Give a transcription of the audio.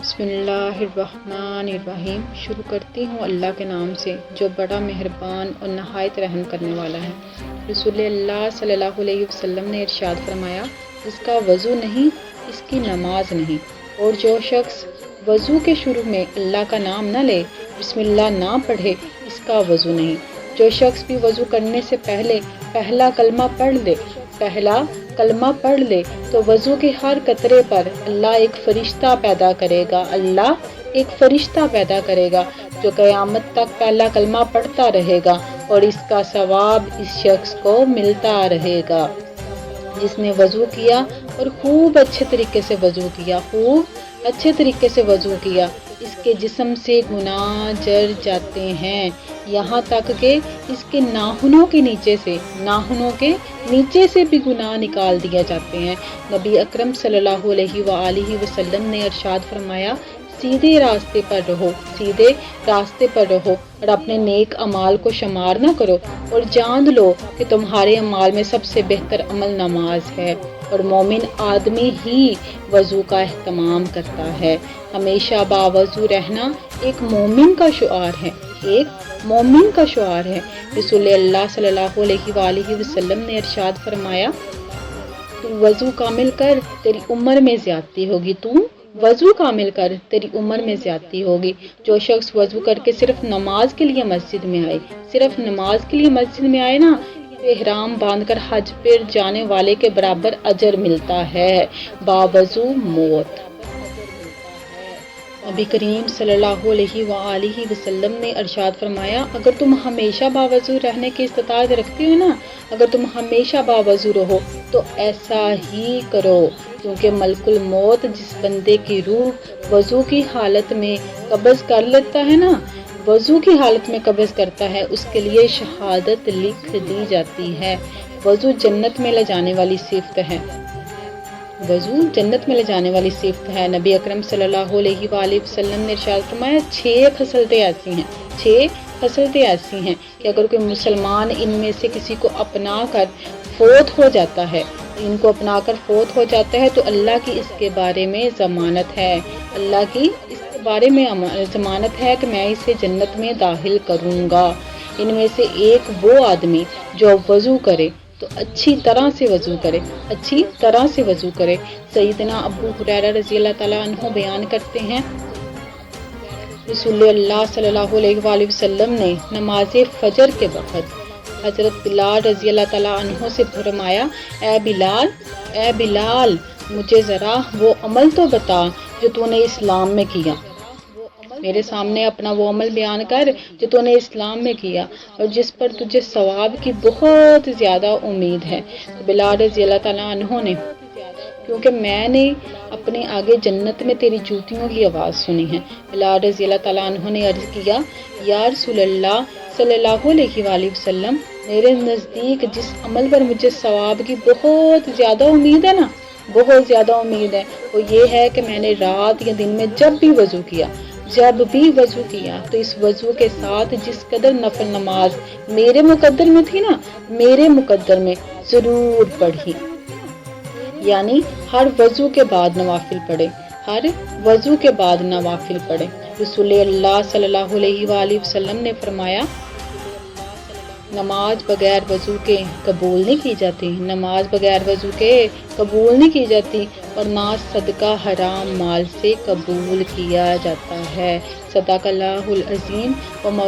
बिस्मिल्लाहिर्रहमानिर्रहीम। शुरू करती हूँ अल्लाह के नाम से जो बड़ा मेहरबान और नहायत रहम करने वाला है। रसूल अल्लाह सल्लल्लाहु अलैहि वसल्लम ने इरशाद फरमाया, जिसका वज़ू नहीं इसकी नमाज नहीं। और जो शख्स वज़ू के शुरू में अल्लाह का नाम न ले, बिस्मिल्लाह ना पढ़े, इसका वज़ू नहीं। जो शख्स भी वज़ू करने से पहले पहला कलमा पढ़ ले तो वज़ू के हर कतरे पर अल्लाह एक फ़रिश्ता पैदा करेगा जो क़यामत तक पहला कलमा पढ़ता रहेगा और इसका सवाब इस शख्स को मिलता रहेगा जिसने वज़ू किया और खूब अच्छे तरीके से वज़ू किया। इसके जिस्म से गुनाह जर जाते हैं, यहाँ तक कि इसके नाखूनों के नीचे से भी गुनाह निकाल दिए जाते हैं। नबी अकरम सल्लल्लाहु अलैहि वसल्लम ने इरशाद फरमाया, सीधे रास्ते पर रहो और अपने नेक अमाल को शुमार न करो और जान लो कि तुम्हारे अमाल में सबसे बेहतर अमल नमाज है और मोमिन आदमी ही वज़ू का एहतमाम करता है। हमेशा बावज़ू रहना एक मोमिन का शुआर है। रसूल अल्लाह सल्लल्लाहु अलैहि वसल्लम ने इरशाद फरमाया, तू वज़ू कामिल कर तेरी उम्र में ज़्यादती होगी। जो शख्स वज़ू करके सिर्फ नमाज के लिए मस्जिद में आए ना, एहराम बांधकर हज पर जाने वाले के बराबर अजर मिलता है बावज़ू मौत। नबी करीम सल्लल्लाहु अलैहि वसल्लम ने इरशाद फरमाया, अगर तुम हमेशा बावज़ू रहने की इस्तिताअत रखते हो ना, अगर तुम हमेशा बावज़ू रहो तो ऐसा ही करो, क्योंकि मलकुल मौत जिस बंदे की रूह वज़ू की हालत में कब्ज़ करता है उसके लिए शहादत लिख दी जाती है। वज़ू जन्नत में ले जाने वाली सिफ़त है। नबी अकरम सल्लल्लाहु अलैहि वसल्लम ने इरशाद फरमाया, 6 खसलतें ऐसी हैं कि अगर कोई मुसलमान इनमें से किसी को अपना कर फोत हो जाता है तो अल्लाह की इसके बारे में ज़मानत है कि मैं इसे जन्नत में दाखिल करूँगा। इनमें से एक वो आदमी जो वज़ू करे तो अच्छी तरह से वज़ू करे। सैयदना अबू हुरैरा रज़ी अल्लाह ताला अन्हु बयान करते हैं, रसूल अल्लाह सल्लल्लाहु अलैहि वसल्लम ने नमाज फजर के वक़्त हज़रत बिलाल रज़ी अल्लाह ताला अन्हु से फरमाया, ए बिलाल मुझे ज़रा वो अमल तो बता जो तूने इस्लाम में किया। मेरे सामने अपना वो अमल बयान कर जो तूने इस्लाम में किया और जिस पर तुझे सवाब की बहुत ज़्यादा उम्मीद है। तो बिलाल रज़ी अल्लाह ताला अन्हु ने, क्योंकि मैंने अपने आगे जन्नत में तेरी जूतियों की आवाज़ सुनी है। बिलाल रज़ी अल्लाह ताला अन्हु ने अर्ज़ किया, या रसूल अल्लाह सल्लल्लाहु अलैहि वसल्लम, मेरे नज़दीक जिस अमल पर मुझे सवाब की बहुत ज़्यादा उम्मीद है, वो ये है कि मैंने रात या दिन में जब भी वज़ू किया तो इस वज़ू के साथ जिस कदर नफल नमाज मेरे मुकद्दर में ज़रूर पढ़ी, यानी हर वज़ू के बाद नवाफिल पढ़े। रसूल अल्लाह सल्लल्लाहु अलैहि वसल्लम ने फरमाया, नमाज बगैर वज़ू के कबूल नहीं की जाती और ना सदका हराम माल से कबूल किया जाता है। सदक़ल्लाहुल अज़ीम।